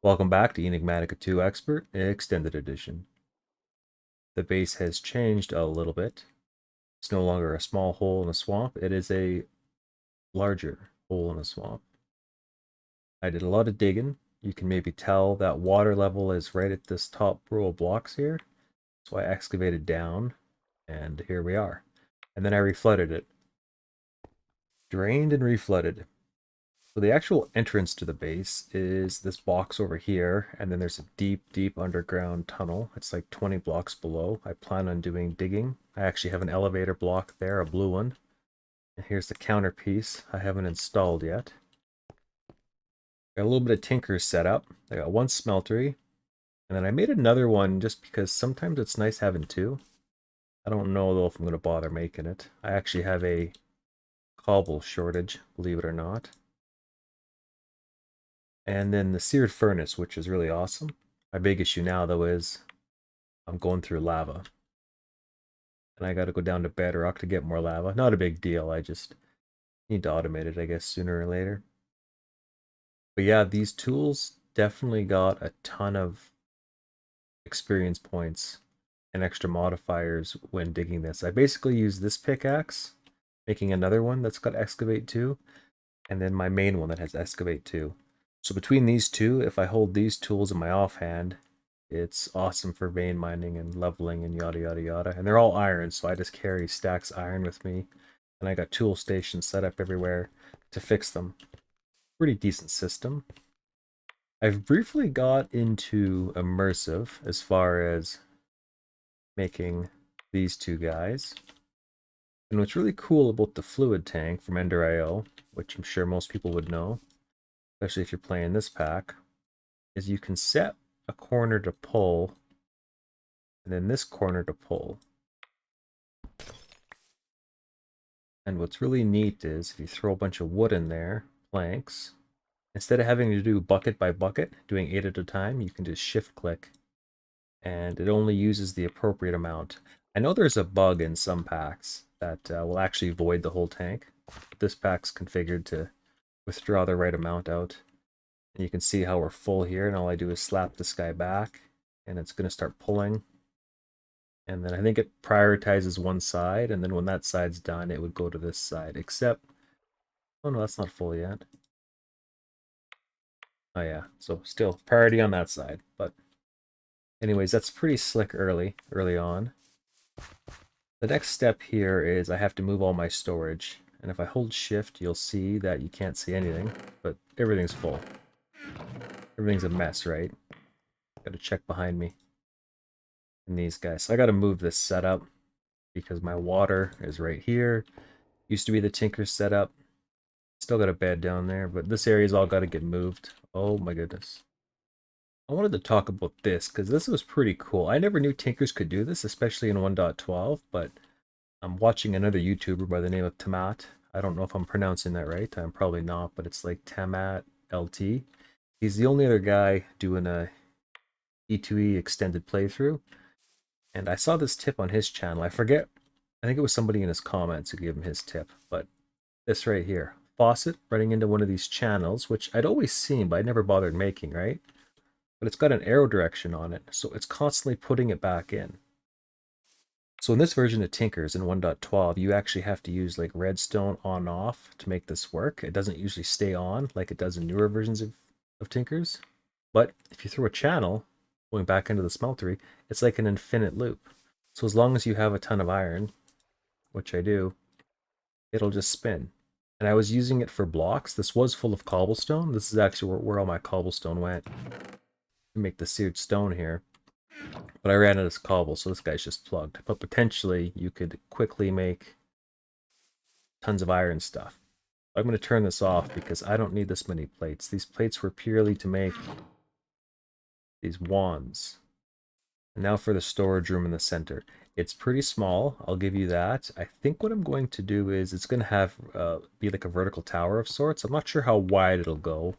Welcome back to Enigmatica 2 Expert Extended Edition. The base has changed a little bit. It's no longer a small hole in a swamp, it is a larger hole in a swamp. I did a lot of digging. You can maybe tell that water level is right at this top row of blocks here. So I excavated down, and here we are. And then I reflooded it. Drained and reflooded. So the actual entrance to the base is this box over here, and then there's a deep, deep underground tunnel. It's like 20 blocks below. I plan on doing digging. I actually have an elevator block there, a blue one. And here's the counter piece I haven't installed yet. Got a little bit of tinkers set up. I got one smeltery, and then I made another one just because sometimes it's nice having two. I don't know though if I'm going to bother making it. I actually have a cobble shortage, believe it or not. And then the seared furnace, which is really awesome. My big issue now, though, is I'm going through lava. And I got to go down to bedrock to get more lava. Not a big deal. I just need to automate it, I guess, sooner or later. But yeah, these tools definitely got a ton of experience points and extra modifiers when digging this. I basically use this pickaxe, making another one that's got excavate 2, and then my main one that has excavate 2. So between these two, if I hold these tools in my offhand, it's awesome for vein mining and leveling and yada yada yada. And they're all iron, so I just carry stacks iron with me. And I got tool stations set up everywhere to fix them. Pretty decent system. I've briefly got into immersive as far as making these two guys. And what's really cool about the fluid tank from Ender.io, which I'm sure most people would know, especially if you're playing this pack, is you can set a corner to pull and then this corner to pull. And what's really neat is if you throw a bunch of wood in there, planks, instead of having to do bucket by bucket, doing 8 at a time, you can just shift click and it only uses the appropriate amount. I know there's a bug in some packs that will actually void the whole tank. But this pack's configured to withdraw the right amount out. And you can see how we're full here, and all I do is slap this guy back, and it's going to start pulling. And then I think it prioritizes one side, and then when that side's done, it would go to this side, except... Oh no, that's not full yet. Oh yeah, so still priority on that side. But anyways, that's pretty slick early on. The next step here is I have to move all my storage. And if I hold shift, you'll see that you can't see anything, but everything's full. Everything's a mess, right? Gotta check behind me. And these guys. So I gotta move this setup because my water is right here. Used to be the tinker setup. Still got a bed down there, but this area's all gotta get moved. Oh my goodness. I wanted to talk about this because this was pretty cool. I never knew tinkers could do this, especially in 1.12, but I'm watching another YouTuber by the name of Tamat. I don't know if I'm pronouncing that right. I'm probably not, but it's like Tamat LT. He's the only other guy doing a E03 extended playthrough. And I saw this tip on his channel. I forget. I think it was somebody in his comments who gave him his tip. But this right here. Faucet running into one of these channels, which I'd always seen, but I never bothered making, right? But it's got an arrow direction on it, so it's constantly putting it back in. So in this version of Tinkers in 1.12, you actually have to use like redstone on off to make this work. It doesn't usually stay on like it does in newer versions of Tinkers. But if you throw a channel going back into the smeltery, it's like an infinite loop. So as long as you have a ton of iron, which I do, it'll just spin. And I was using it for blocks. This was full of cobblestone. This is actually where all my cobblestone went to make the seared stone here. But I ran out of cobble, so this guy's just plugged. But potentially, you could quickly make tons of iron stuff. I'm going to turn this off because I don't need this many plates. These plates were purely to make these wands. And now for the storage room in the center. It's pretty small, I'll give you that. I think what I'm going to do is it's going to have be like a vertical tower of sorts. I'm not sure how wide it'll go.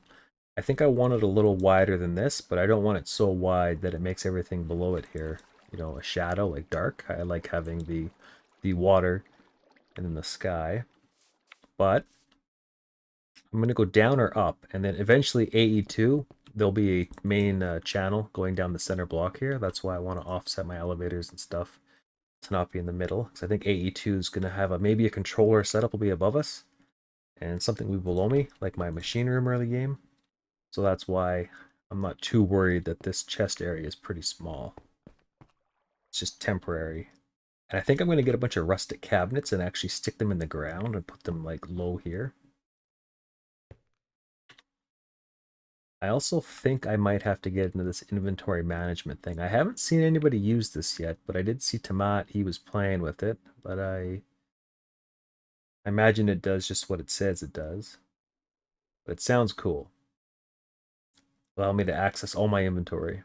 I think I want it a little wider than this, but I don't want it so wide that it makes everything below it here, you know, a shadow, like dark. I like having the water and then the sky. But I'm going to go down or up, and then eventually AE2 there'll be a main channel going down the center block here. That's why I want to offset my elevators and stuff to not be in the middle. Because I think AE2 is going to have maybe a controller setup will be above us and something will be below me, like my machine room early game. So that's why I'm not too worried that this chest area is pretty small. It's just temporary. And I think I'm going to get a bunch of rustic cabinets and actually stick them in the ground and put them like low here. I also think I might have to get into this inventory management thing. I haven't seen anybody use this yet, but I did see Tamat, he was playing with it, but I imagine it does just what it says it does. But it sounds cool. Allow me to access all my inventory.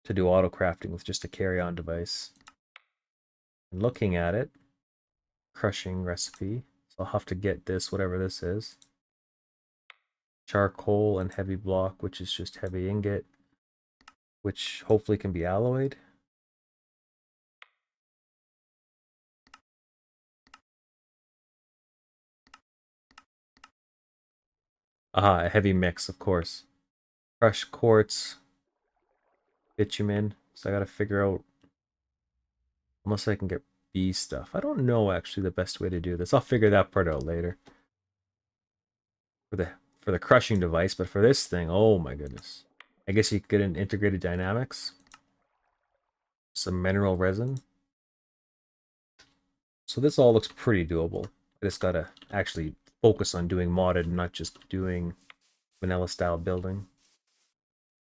To do auto crafting with just a carry-on device. And looking at it, crushing recipe. So I'll have to get this, whatever this is. Charcoal and heavy block, which is just heavy ingot, which hopefully can be alloyed. Aha, a heavy mix, of course. Crushed quartz, bitumen. So I gotta figure out, unless I can get B stuff. I don't know actually the best way to do this. I'll figure that part out later. For the crushing device, but for this thing, oh my goodness. I guess you could get an integrated dynamics. Some mineral resin. So this all looks pretty doable. I just gotta actually focus on doing modded and not just doing vanilla style building.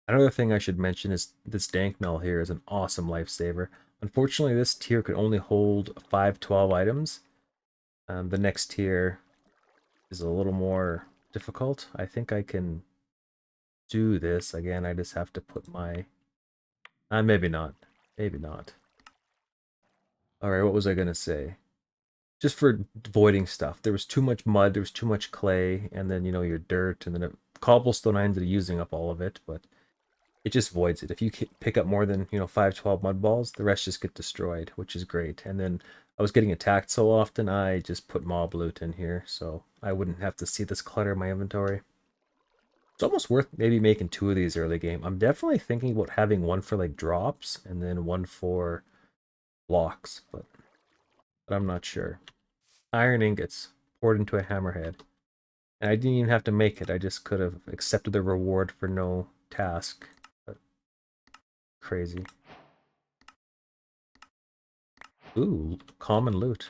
Another thing I should mention is this dank mill here is an awesome lifesaver. Unfortunately, this tier could only hold 512 items. The next tier is a little more difficult. I think I can do this. Again, I just have to put my... maybe not. Maybe not. Alright, what was I going to say? Just for voiding stuff. There was too much mud, there was too much clay, and then, you know, your dirt, and then cobblestone, I ended up using up all of it, but it just voids it. If you pick up more than, 512 mud balls, the rest just get destroyed, which is great. And then I was getting attacked so often, I just put mob loot in here, so I wouldn't have to see this clutter in my inventory. It's almost worth maybe making 2 of these early game. I'm definitely thinking about having one for like drops and then one for blocks, but I'm not sure. Iron ingots poured into a hammerhead. And I didn't even have to make it. I just could have accepted the reward for no task. But crazy. Ooh, common loot.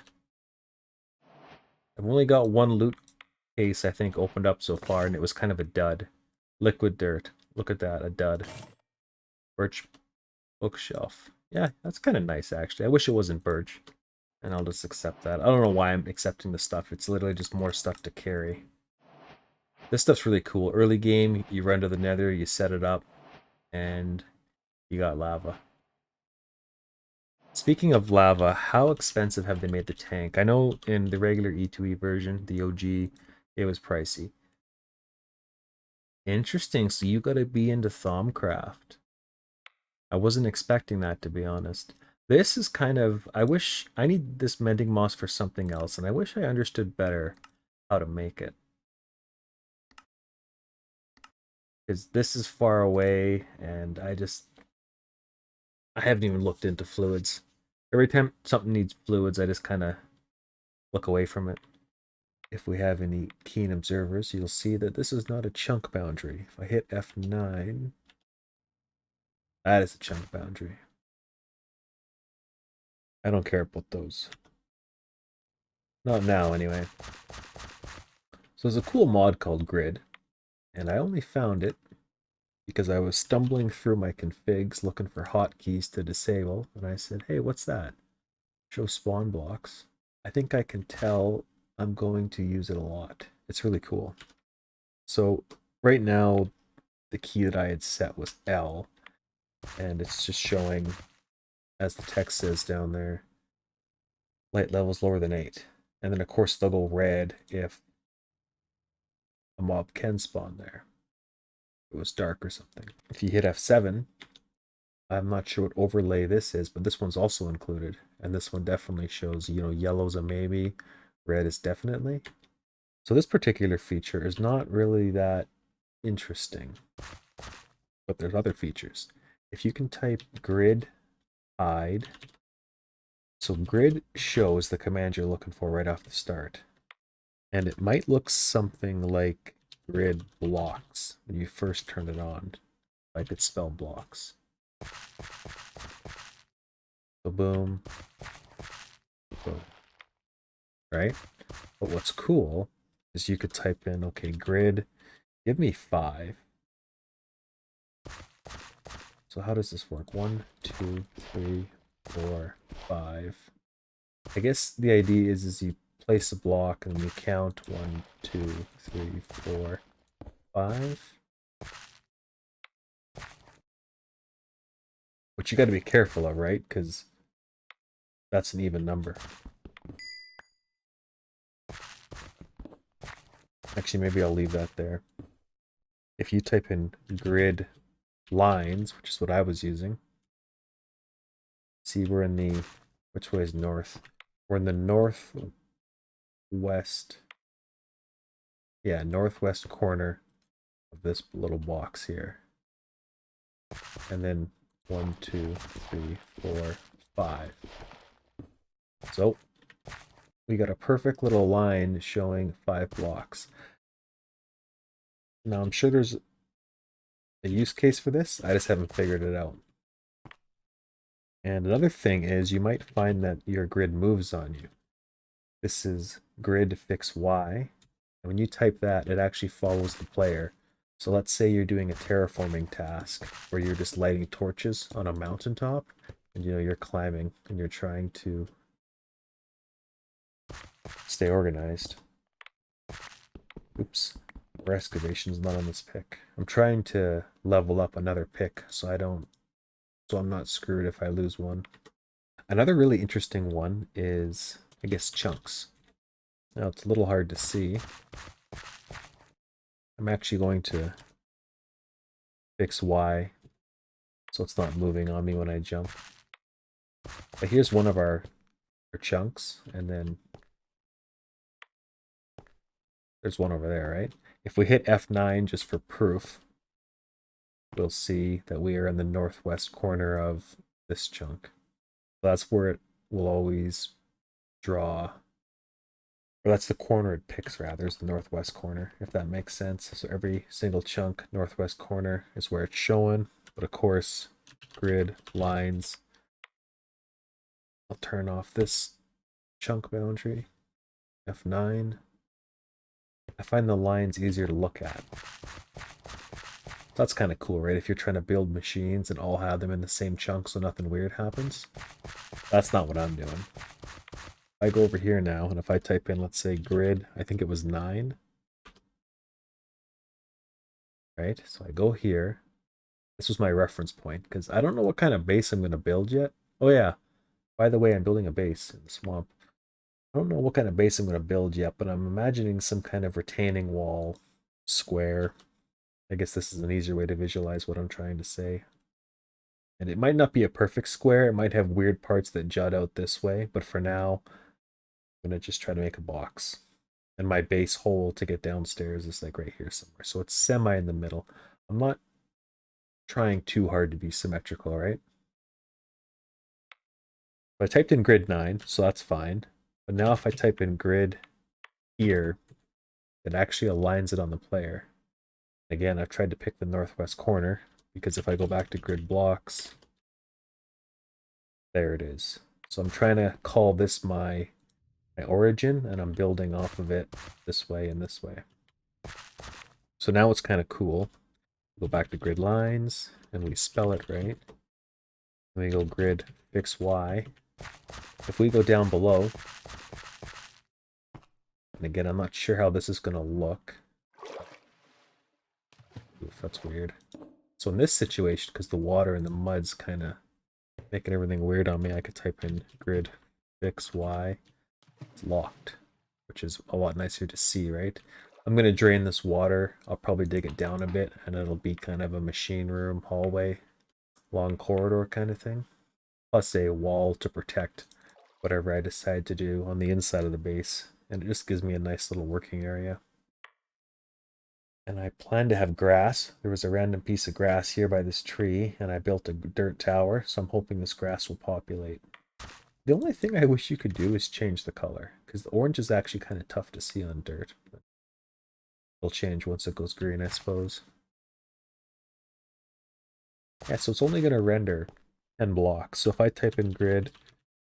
I've only got one loot case, I think, opened up so far, and it was kind of a dud. Liquid dirt. Look at that, a dud. Birch bookshelf. Yeah, that's kind of nice, actually. I wish it wasn't birch. And I'll just accept that. I don't know why I'm accepting the stuff. It's literally just more stuff to carry. This stuff's really cool. Early game, you run to the nether, you set it up, and you got lava. Speaking of lava, how expensive have they made the tank? I know in the regular E2E version, the OG, it was pricey. Interesting, so you gotta be into Thaumcraft. I wasn't expecting that, to be honest. This is kind of... I wish... I need this mending moss for something else, and I wish I understood better how to make it. Because this is far away, and I haven't even looked into fluids. Every time something needs fluids, I just kind of look away from it. If we have any keen observers, you'll see that this is not a chunk boundary. If I hit F9, that is a chunk boundary. I don't care about those. Not now, anyway. So there's a cool mod called Grid, and I only found it because I was stumbling through my configs looking for hotkeys to disable, and I said, hey, what's that? Show spawn blocks. I think I can tell I'm going to use it a lot. It's really cool. So right now, the key that I had set was L, and it's just showing, as the text says down there, light levels lower than 8. And then of course they'll go red if a mob can spawn there. If it was dark or something. If you hit F7, I'm not sure what overlay this is, but this one's also included. And this one definitely shows, yellow's a maybe, red is definitely. So this particular feature is not really that interesting. But there's other features. If you can type grid hide, so grid shows the command you're looking for right off the start. And it might look something like grid blocks when you first turn it on. I could spell blocks. So boom, boom, right? But what's cool is you could type in, okay, grid, give me 5. So how does this work? 1, 2, 3, 4, 5. I guess the idea is you place a block and you count 1, 2, 3, 4, 5. Which you got to be careful of, right? Because that's an even number. Actually, maybe I'll leave that there. If you type in grid lines, which is what I was using, see we're in the, which way is north? We're in the northwest, yeah, northwest corner of this little box here. And then 1, 2, 3, 4, 5. So we got a perfect little line showing 5 blocks. Now I'm sure there's a use case for this. I just haven't figured it out. And another thing is you might find that your grid moves on you. This is grid fix Y. And when you type that, it actually follows the player. So let's say you're doing a terraforming task where you're just lighting torches on a mountaintop and you're climbing and you're trying to stay organized. Oops. Our excavation's not on this pick. I'm trying to level up another pick so I'm not screwed if I lose one. Another really interesting one is, I guess, chunks. Now it's a little hard to see. I'm actually going to fix Y so it's not moving on me when I jump. But here's one of our chunks, and then there's one over there, right? If we hit F9 just for proof, we'll see that we are in the northwest corner of this chunk. That's where it will always draw. Or that's the corner it picks, rather, is the northwest corner, if that makes sense. So every single chunk, northwest corner, is where it's showing. But of course, grid, lines. I'll turn off this chunk boundary. F9. I find the lines easier to look at. That's kind of cool, right? If you're trying to build machines and all have them in the same chunk so nothing weird happens. That's not what I'm doing. I go over here now, and if I type in, let's say, grid, I think it was 9. Right? So I go here. This was my reference point, because I don't know what kind of base I'm going to build yet. Oh yeah, by the way, I'm building a base in the swamp. I don't know what kind of base I'm going to build yet, but I'm imagining some kind of retaining wall square. I guess this is an easier way to visualize what I'm trying to say. And it might not be a perfect square. It might have weird parts that jut out this way, but for now, I'm going to just try to make a box. And my base hole to get downstairs is like right here somewhere. So it's semi in the middle. I'm not trying too hard to be symmetrical, right? But I typed in grid 9, so that's fine. But now if I type in grid here, it actually aligns it on the player. Again, I've tried to pick the northwest corner, because if I go back to grid blocks, there it is. So I'm trying to call this my origin, and I'm building off of it this way and this way. So now it's kind of cool. Go back to grid lines, and we spell it right. And we go grid fix Y. If we go down below, and again, I'm not sure how this is going to look. Oof, that's weird. So in this situation, because the water and the mud's kind of making everything weird on me, I could type in grid fix Y. It's locked, which is a lot nicer to see, right? I'm going to drain this water. I'll probably dig it down a bit, and it'll be kind of a machine room, hallway, long corridor kind of thing. Plus a wall to protect whatever I decide to do on the inside of the base. And it just gives me a nice little working area. And I planned to have grass. There was a random piece of grass here by this tree, and I built a dirt tower, so I'm hoping this grass will populate. The only thing I wish you could do is change the color, because the orange is actually kind of tough to see on dirt. But it'll change once it goes green, I suppose. Yeah, so it's only going to render 10 blocks. So if I type in grid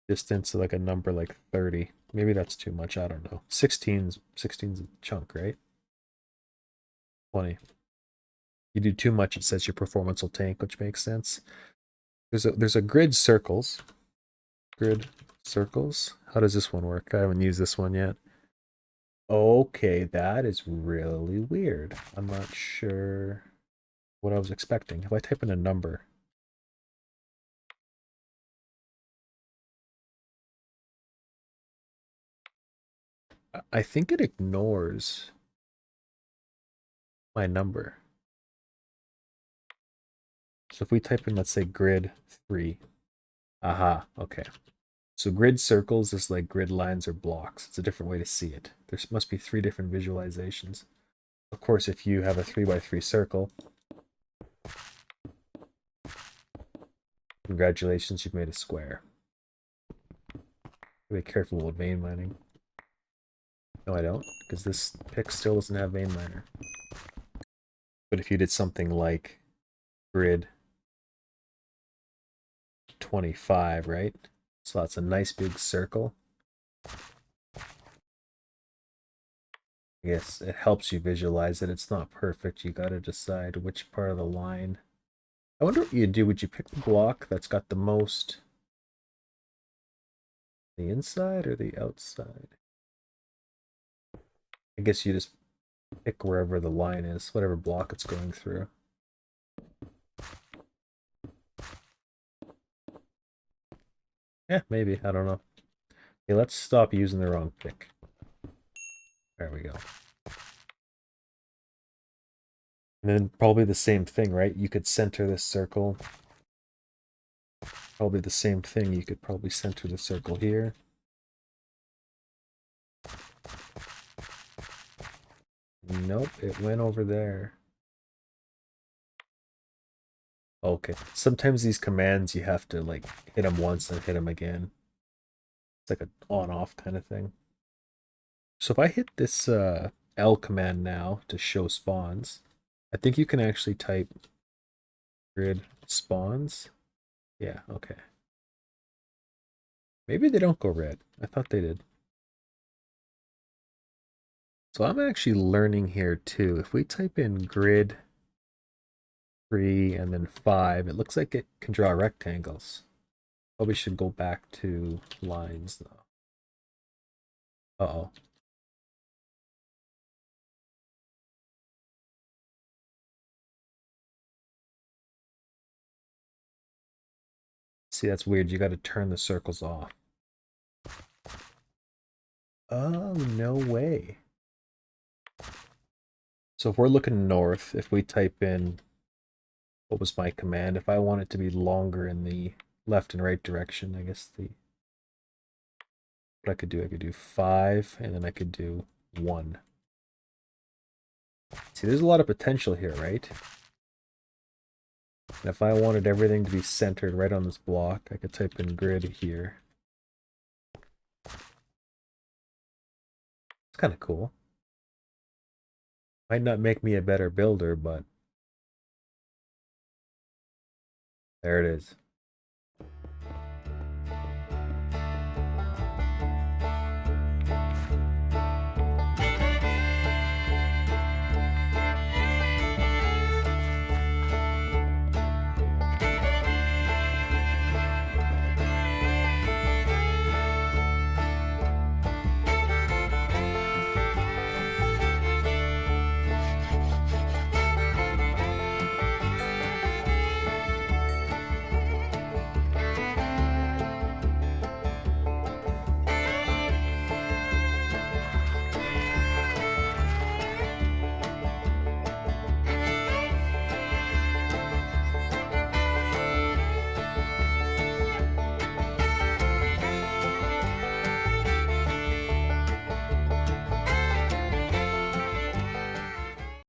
distance like a number like 30, maybe that's too much, I don't know. 16's a chunk, right? 20. You do too much, it says your performance will tank, which makes sense. There's a grid circles. Grid circles. How does this one work? I haven't used this one yet. Okay, that is really weird. I'm not sure what I was expecting. If I type in a number, I think it ignores my number. So if we type in, let's say, grid 3. Aha, okay. So grid circles is like grid lines or blocks. It's a different way to see it. There must be 3 different visualizations. Of course, if you have a 3x3 circle, congratulations, you've made a square. Be careful with vein mining. No, I don't, because this pick still doesn't have vein miner. But if you did something like grid 25, right? So that's a nice big circle. I guess it helps you visualize it. It's not perfect. You got to decide which part of the line. I wonder what you'd do. Would you pick the block that's got the most the inside or the outside? I guess you just pick wherever the line is, whatever block it's going through. Yeah, maybe. I don't know. Okay, let's stop using the wrong pick. There we go. And then probably the same thing, right? You could center this circle. Probably the same thing. You could probably center the circle here. Nope, it went over there. Okay. Sometimes these commands you have to like hit them once and hit them again. It's like an on-off kind of thing. So if I hit this L command now to show spawns, I think you can actually type grid spawns. Yeah, okay. Maybe they don't go red. I thought they did. So I'm actually learning here too. If we type in grid 3 and then 5, it looks like it can draw rectangles. Probably should go back to lines though. Uh-oh. See, that's weird. You got to turn the circles off. Oh, no way. So if we're looking north, if we type in, what was my command? If I want it to be longer in the left and right direction, I guess what I could do 5, and then I could do 1. See, there's a lot of potential here, right? And if I wanted everything to be centered right on this block, I could type in grid here. It's kind of cool. Might not make me a better builder, but there it is.